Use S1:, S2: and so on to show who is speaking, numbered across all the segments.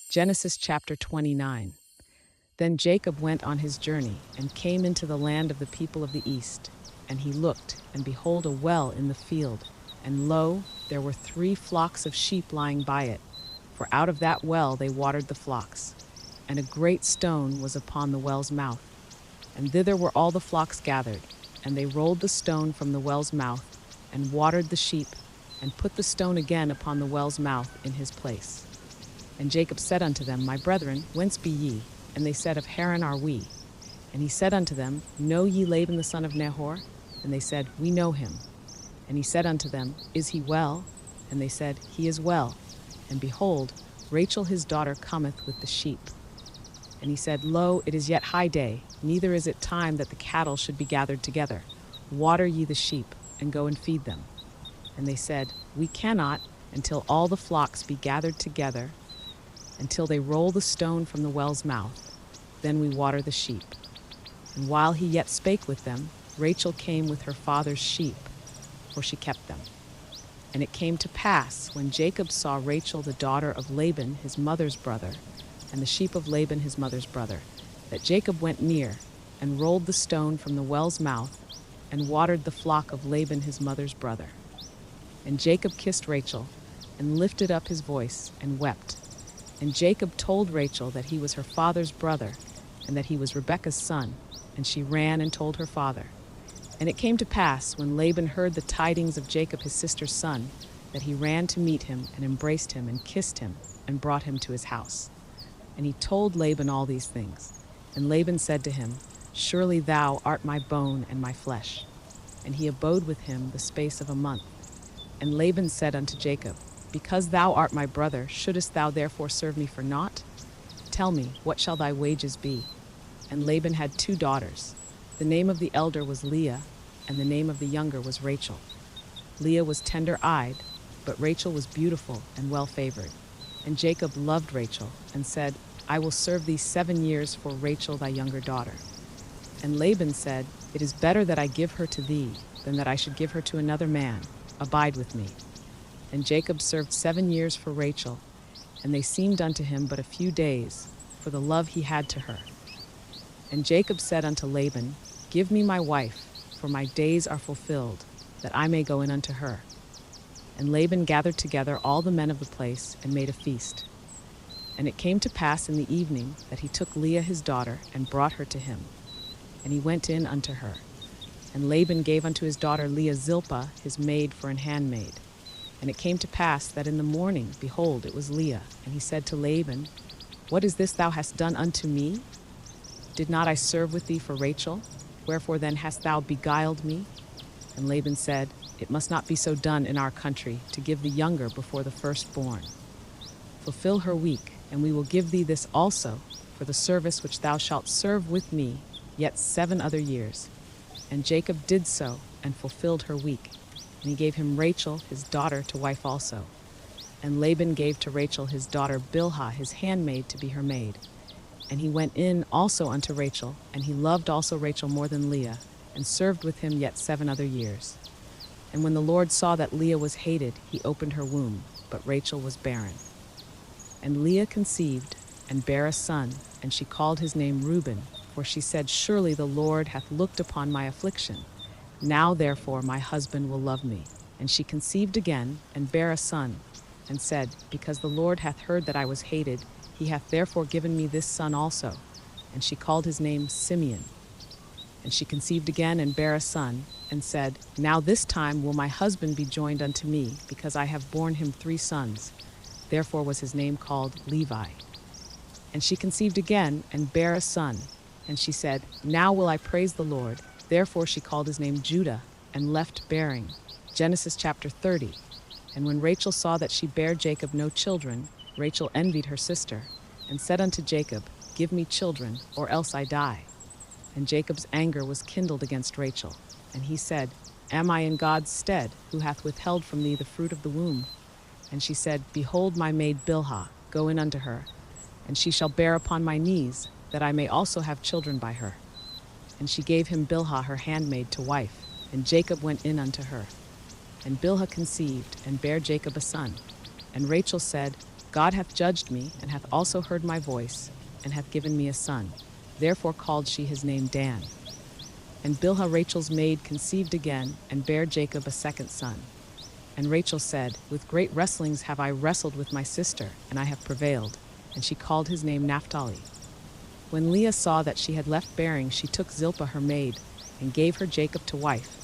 S1: Genesis chapter 29. Then Jacob went on his journey and came into the land of the people of the east. And he looked, and behold, a well in the field. And lo, there were 3 flocks of sheep lying by it, for out of that well they watered the flocks. And a great stone was upon the well's mouth. And thither were all the flocks gathered. And they rolled the stone from the well's mouth, and watered the sheep, and put the stone again upon the well's mouth in his place. And Jacob said unto them, My brethren, whence be ye? And they said, Of Haran are we. And he said unto them, Know ye Laban the son of Nahor? And they said, We know him. And he said unto them, Is he well? And they said, He is well. And behold, Rachel his daughter cometh with the sheep. And he said, Lo, it is yet high day, neither is it time that the cattle should be gathered together. Water ye the sheep, and go and feed them. And they said, We cannot, until all the flocks be gathered together, until they roll the stone from the well's mouth. Then we water the sheep. And while he yet spake with them, Rachel came with her father's sheep, for she kept them. And it came to pass, when Jacob saw Rachel the daughter of Laban his mother's brother, and the sheep of Laban his mother's brother, that Jacob went near, and rolled the stone from the well's mouth, and watered the flock of Laban his mother's brother. And Jacob kissed Rachel, and lifted up his voice, and wept. And Jacob told Rachel that he was her father's brother, and that he was Rebekah's son, and she ran and told her father. And it came to pass, when Laban heard the tidings of Jacob his sister's son, that he ran to meet him, and embraced him, and kissed him, and brought him to his house. And he told Laban all these things. And Laban said to him, Surely thou art my bone and my flesh. And he abode with him the space of a month. And Laban said unto Jacob, Because thou art my brother, shouldest thou therefore serve me for naught? Tell me, what shall thy wages be? And Laban had 2 daughters. The name of the elder was Leah, and the name of the younger was Rachel. Leah was tender-eyed, but Rachel was beautiful and well-favored. And Jacob loved Rachel, and said, I will serve thee 7 years for Rachel thy younger daughter. And Laban said, It is better that I give her to thee, than that I should give her to another man. Abide with me. And Jacob served 7 years for Rachel, and they seemed unto him but a few days, for the love he had to her. And Jacob said unto Laban, Give me my wife, for my days are fulfilled, that I may go in unto her. And Laban gathered together all the men of the place, and made a feast. And it came to pass in the evening that he took Leah his daughter, and brought her to him. And he went in unto her. And Laban gave unto his daughter Leah Zilpah his maid for an handmaid. And it came to pass that in the morning, behold, it was Leah. And he said to Laban, What is this thou hast done unto me? Did not I serve with thee for Rachel? Wherefore then hast thou beguiled me? And Laban said, It must not be so done in our country, to give the younger before the firstborn. Fulfill her week, and we will give thee this also, for the service which thou shalt serve with me yet 7 other years. And Jacob did so, and fulfilled her week. And he gave him Rachel his daughter to wife also. And Laban gave to Rachel his daughter Bilhah his handmaid to be her maid. And he went in also unto Rachel, and he loved also Rachel more than Leah, and served with him yet 7 other years. And when the Lord saw that Leah was hated, he opened her womb, but Rachel was barren. And Leah conceived, and bare a son, and she called his name Reuben, for she said, Surely the Lord hath looked upon my affliction. Now therefore my husband will love me. And she conceived again, and bare a son, and said, Because the Lord hath heard that I was hated, he hath therefore given me this son also. And she called his name Simeon. And she conceived again, and bare a son, and said, Now this time will my husband be joined unto me, because I have borne him 3 sons. Therefore was his name called Levi. And she conceived again, and bare a son. And she said, Now will I praise the Lord. Therefore she called his name Judah, and left bearing. Genesis chapter 30. And when Rachel saw that she bare Jacob no children, Rachel envied her sister, and said unto Jacob, Give me children, or else I die. And Jacob's anger was kindled against Rachel. And he said, Am I in God's stead, who hath withheld from thee the fruit of the womb? And she said, Behold my maid Bilhah, go in unto her, and she shall bear upon my knees, that I may also have children by her. And she gave him Bilhah her handmaid to wife, and Jacob went in unto her. And Bilhah conceived, and bare Jacob a son. And Rachel said, God hath judged me, and hath also heard my voice, and hath given me a son. Therefore called she his name Dan. And Bilhah Rachel's maid conceived again, and bare Jacob a second son. And Rachel said, With great wrestlings have I wrestled with my sister, and I have prevailed. And she called his name Naphtali. When Leah saw that she had left bearing, she took Zilpah her maid, and gave her Jacob to wife.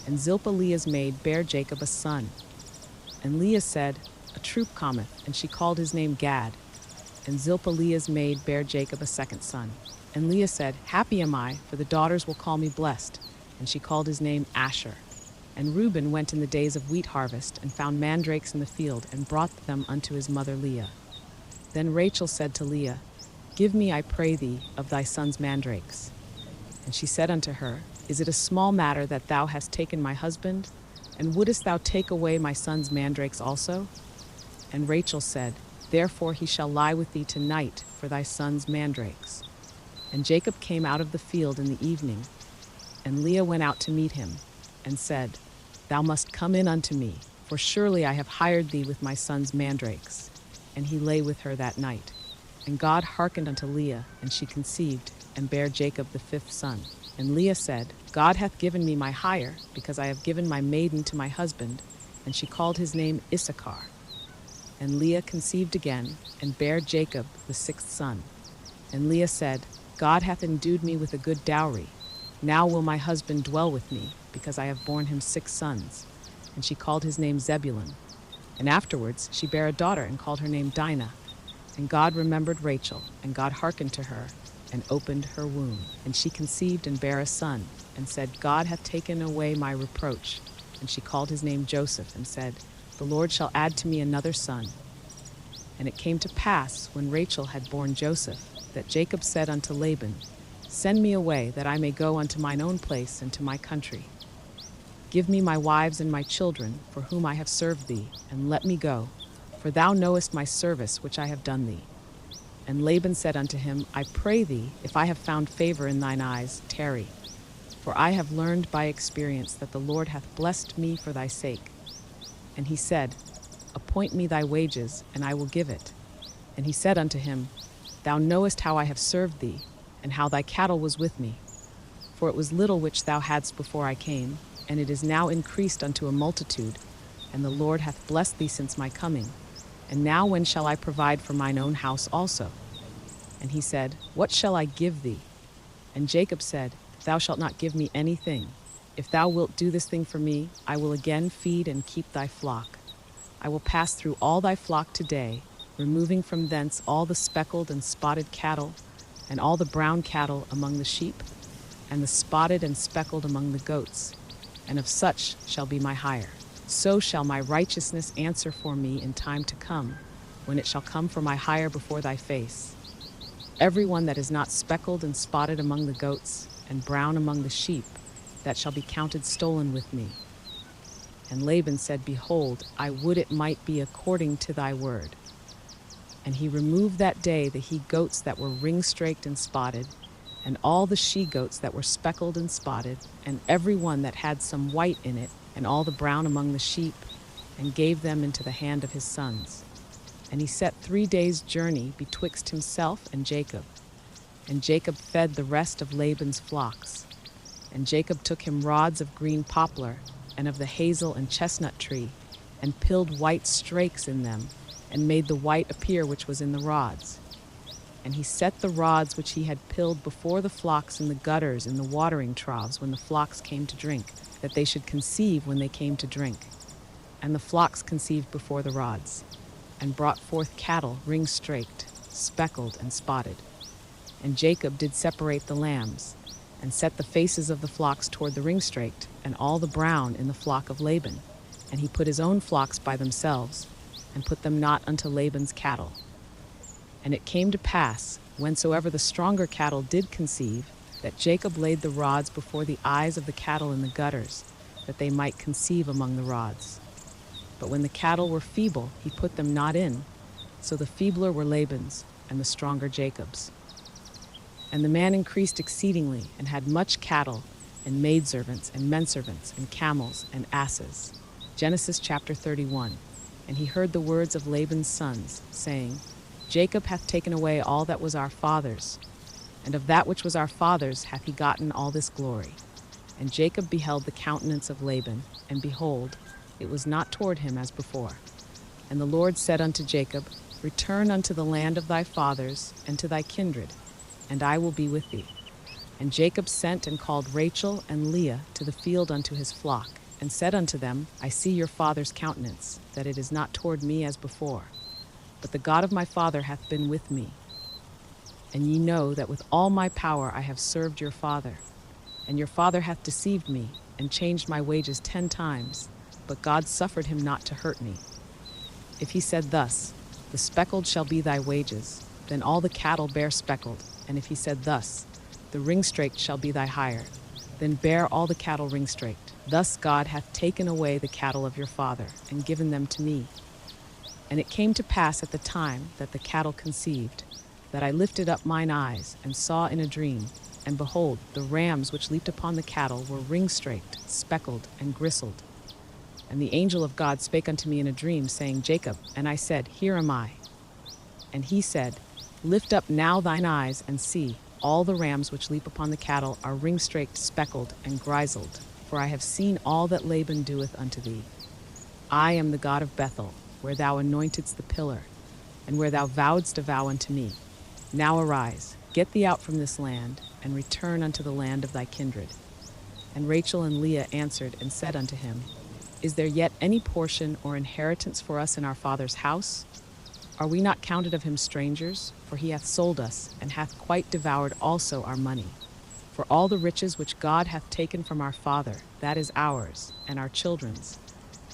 S1: And Zilpah Leah's maid bare Jacob a son. And Leah said, A troop cometh, and she called his name Gad. And Zilpah Leah's maid bare Jacob a second son. And Leah said, Happy am I, for the daughters will call me blessed. And she called his name Asher. And Reuben went in the days of wheat harvest, and found mandrakes in the field, and brought them unto his mother Leah. Then Rachel said to Leah, Give me, I pray thee, of thy son's mandrakes. And she said unto her, Is it a small matter that thou hast taken my husband? And wouldest thou take away my son's mandrakes also? And Rachel said, Therefore he shall lie with thee tonight for thy son's mandrakes. And Jacob came out of the field in the evening, and Leah went out to meet him, and said, Thou must come in unto me, for surely I have hired thee with my son's mandrakes. And he lay with her that night. And God hearkened unto Leah, and she conceived, and bare Jacob the fifth son. And Leah said, God hath given me my hire, because I have given my maiden to my husband. And she called his name Issachar. And Leah conceived again, and bare Jacob the sixth son. And Leah said, God hath endued me with a good dowry. Now will my husband dwell with me, because I have borne him 6 sons. And she called his name Zebulun. And afterwards she bare a daughter, and called her name Dinah. And God remembered Rachel, and God hearkened to her, and opened her womb. And she conceived and bare a son, and said, God hath taken away my reproach. And she called his name Joseph, and said, The Lord shall add to me another son. And it came to pass, when Rachel had borne Joseph, that Jacob said unto Laban, Send me away, that I may go unto mine own place and to my country. Give me my wives and my children, for whom I have served thee, and let me go, for thou knowest my service which I have done thee. And Laban said unto him, I pray thee, if I have found favor in thine eyes, tarry. For I have learned by experience that the Lord hath blessed me for thy sake. And he said, Appoint me thy wages, and I will give it. And he said unto him, Thou knowest how I have served thee, and how thy cattle was with me. For it was little which thou hadst before I came, and it is now increased unto a multitude, and the Lord hath blessed thee since my coming. And now when shall I provide for mine own house also? And he said, What shall I give thee? And Jacob said, Thou shalt not give me anything. If thou wilt do this thing for me, I will again feed and keep thy flock. I will pass through all thy flock today, removing from thence all the speckled and spotted cattle, and all the brown cattle among the sheep, and the spotted and speckled among the goats, and of such shall be my hire. So shall my righteousness answer for me in time to come, when it shall come for my hire before thy face. Every one that is not speckled and spotted among the goats, and brown among the sheep, that shall be counted stolen with me. And Laban said, Behold, I would it might be according to thy word. And he removed that day the he-goats that were ring-straked and spotted, and all the she-goats that were speckled and spotted, and every one that had some white in it, and all the brown among the sheep, and gave them into the hand of his sons. And he set 3 days' journey betwixt himself and Jacob. And Jacob fed the rest of Laban's flocks. And Jacob took him rods of green poplar, and of the hazel and chestnut tree, and pilled white strakes in them, and made the white appear which was in the rods. And he set the rods which he had pilled before the flocks in the gutters in the watering troughs when the flocks came to drink, that they should conceive when they came to drink. And the flocks conceived before the rods, and brought forth cattle ring-straked, speckled, and spotted. And Jacob did separate the lambs, and set the faces of the flocks toward the ring-straked, and all the brown in the flock of Laban. And he put his own flocks by themselves, and put them not unto Laban's cattle. And it came to pass, whensoever the stronger cattle did conceive, that Jacob laid the rods before the eyes of the cattle in the gutters, that they might conceive among the rods. But when the cattle were feeble, he put them not in, so the feebler were Laban's, and the stronger Jacob's. And the man increased exceedingly, and had much cattle, and maidservants, and menservants, and camels, and asses. Genesis chapter 31. And he heard the words of Laban's sons, saying, Jacob hath taken away all that was our father's, and of that which was our father's hath he gotten all this glory. And Jacob beheld the countenance of Laban, and behold, it was not toward him as before. And the Lord said unto Jacob, Return unto the land of thy fathers, and to thy kindred, and I will be with thee. And Jacob sent and called Rachel and Leah to the field unto his flock, and said unto them, I see your father's countenance, that it is not toward me as before. But the God of my father hath been with me. And ye know that with all my power I have served your father. And your father hath deceived me, and changed my wages 10 times, but God suffered him not to hurt me. If he said thus, The speckled shall be thy wages, then all the cattle bear speckled. And if he said thus, The ringstraked shall be thy hire, then bear all the cattle ringstraked. Thus God hath taken away the cattle of your father, and given them to me. And it came to pass at the time that the cattle conceived, that I lifted up mine eyes, and saw in a dream, and behold, the rams which leaped upon the cattle were ringstraked, speckled, and gristled. And the angel of God spake unto me in a dream, saying, Jacob. And I said, Here am I. And he said, Lift up now thine eyes, and see, all the rams which leap upon the cattle are ringstraked, speckled, and grisled. For I have seen all that Laban doeth unto thee. I am the God of Bethel, where thou anointedst the pillar, and where thou vowedst a vow unto me. Now arise, get thee out from this land, and return unto the land of thy kindred. And Rachel and Leah answered and said unto him, Is there yet any portion or inheritance for us in our father's house? Are we not counted of him strangers? For he hath sold us, and hath quite devoured also our money. For all the riches which God hath taken from our father, that is ours, and our children's.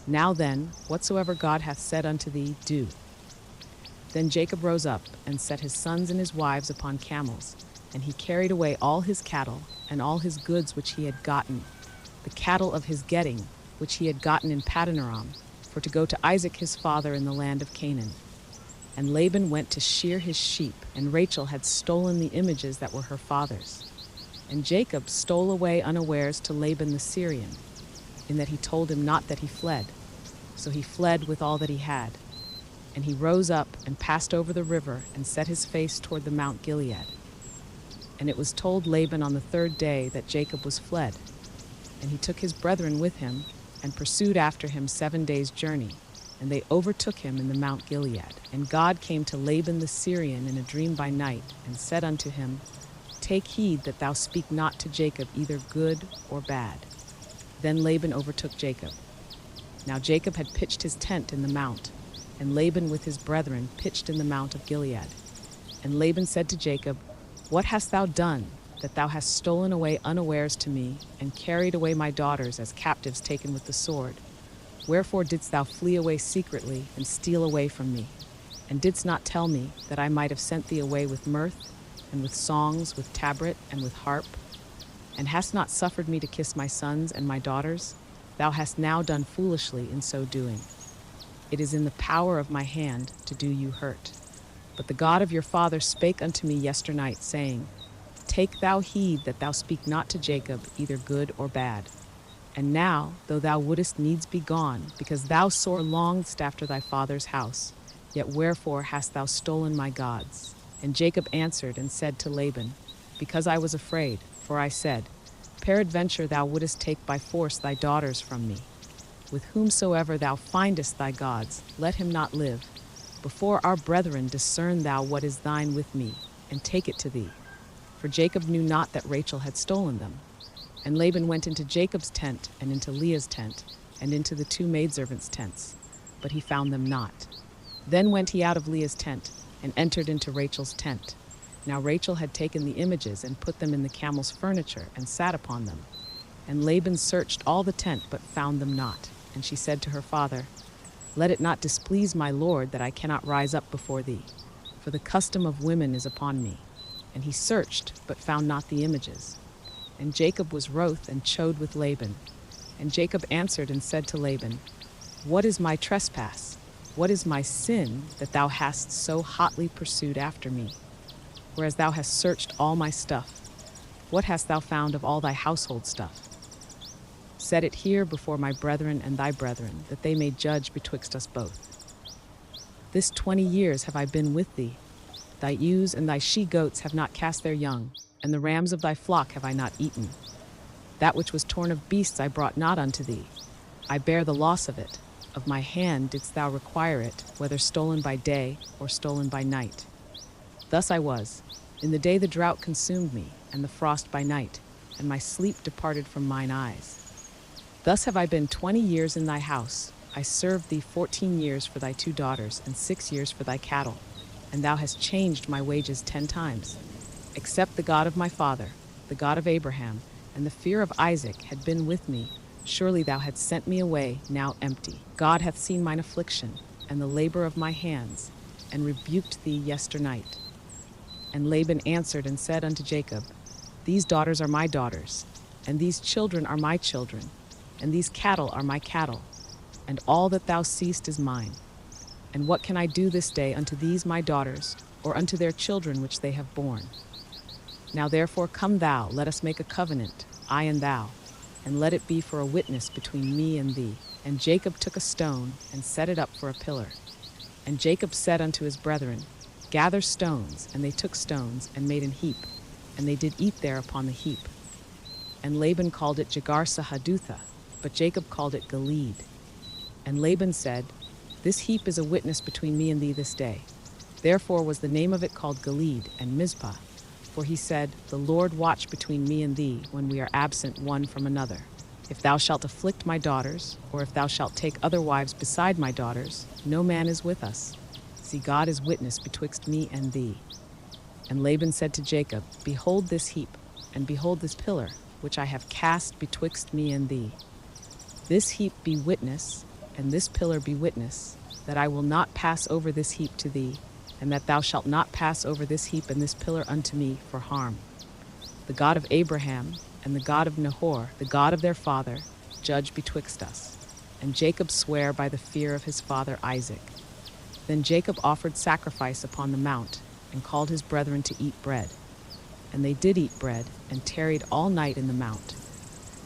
S1: Now then, whatsoever God hath said unto thee, do. Then Jacob rose up, and set his sons and his wives upon camels, and he carried away all his cattle, and all his goods which he had gotten, the cattle of his getting, which he had gotten in Padanaram, for to go to Isaac his father in the land of Canaan. And Laban went to shear his sheep, and Rachel had stolen the images that were her father's. And Jacob stole away unawares to Laban the Syrian, in that he told him not that he fled. So he fled with all that he had. And he rose up and passed over the river, and set his face toward the Mount Gilead. And it was told Laban on the 3rd day that Jacob was fled. And he took his brethren with him, and pursued after him 7 days' journey. And they overtook him in the Mount Gilead. And God came to Laban the Syrian in a dream by night, and said unto him, Take heed that thou speak not to Jacob either good or bad. Then Laban overtook Jacob. Now Jacob had pitched his tent in the mount, and Laban with his brethren pitched in the mount of Gilead. And Laban said to Jacob, What hast thou done, that thou hast stolen away unawares to me, and carried away my daughters as captives taken with the sword? Wherefore didst thou flee away secretly, and steal away from me? And didst not tell me that I might have sent thee away with mirth, and with songs, with tabret, and with harp? And hast not suffered me to kiss my sons and my daughters? Thou hast now done foolishly in so doing. It is in the power of my hand to do you hurt. But the God of your father spake unto me yesternight, saying, Take thou heed that thou speak not to Jacob either good or bad. And now, though thou wouldest needs be gone, because thou sore longedst after thy father's house, yet wherefore hast thou stolen my gods? And Jacob answered and said to Laban, Because I was afraid, for I said, Peradventure thou wouldest take by force thy daughters from me. With whomsoever thou findest thy gods, let him not live. Before our brethren discern thou what is thine with me, and take it to thee. For Jacob knew not that Rachel had stolen them. And Laban went into Jacob's tent, and into Leah's tent, and into the 2 maidservants' tents, but he found them not. Then went he out of Leah's tent, and entered into Rachel's tent. Now Rachel had taken the images, and put them in the camel's furniture, and sat upon them. And Laban searched all the tent, but found them not. And she said to her father, Let it not displease my lord that I cannot rise up before thee, for the custom of women is upon me. And he searched, but found not the images. And Jacob was wroth and chode with Laban. And Jacob answered and said to Laban, What is my trespass? What is my sin, that thou hast so hotly pursued after me? Whereas thou hast searched all my stuff, what hast thou found of all thy household stuff? Set it here before my brethren and thy brethren, that they may judge betwixt us both. This 20 years have I been with thee. Thy ewes and thy she-goats have not cast their young, and the rams of thy flock have I not eaten. That which was torn of beasts I brought not unto thee. I bear the loss of it. Of my hand didst thou require it, whether stolen by day or stolen by night. Thus I was. In the day the drought consumed me, and the frost by night, and my sleep departed from mine eyes. Thus have I been 20 years in thy house. I served thee 14 years for thy 2 daughters, and 6 years for thy cattle, and thou hast changed my wages 10 times. Except the God of my father, the God of Abraham, and the fear of Isaac had been with me, surely thou hadst sent me away now empty. God hath seen mine affliction, and the labor of my hands, and rebuked thee yesternight. And Laban answered and said unto Jacob, These daughters are my daughters, and these children are my children, and these cattle are my cattle, and all that thou seest is mine. And what can I do this day unto these my daughters, or unto their children which they have borne? Now therefore come thou, let us make a covenant, I and thou, and let it be for a witness between me and thee. And Jacob took a stone, and set it up for a pillar. And Jacob said unto his brethren, Gather stones. And they took stones, and made an heap, and they did eat there upon the heap. And Laban called it Jegar-sahadutha, but Jacob called it Gilead. And Laban said, This heap is a witness between me and thee this day. Therefore was the name of it called Gilead and Mizpah. For he said, The Lord watch between me and thee when we are absent one from another. If thou shalt afflict my daughters, or if thou shalt take other wives beside my daughters, no man is with us. See, God is witness betwixt me and thee. And Laban said to Jacob, Behold this heap, and behold this pillar, which I have cast betwixt me and thee. This heap be witness, and this pillar be witness, that I will not pass over this heap to thee, and that thou shalt not pass over this heap and this pillar unto me for harm. The God of Abraham and the God of Nahor, the God of their father, judge betwixt us. And Jacob sware by the fear of his father Isaac. Then Jacob offered sacrifice upon the mount, and called his brethren to eat bread. And they did eat bread, and tarried all night in the mount.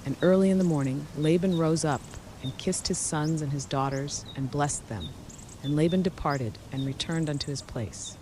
S1: And early in the morning Laban rose up, and kissed his sons and his daughters, and blessed them. And Laban departed, and returned unto his place.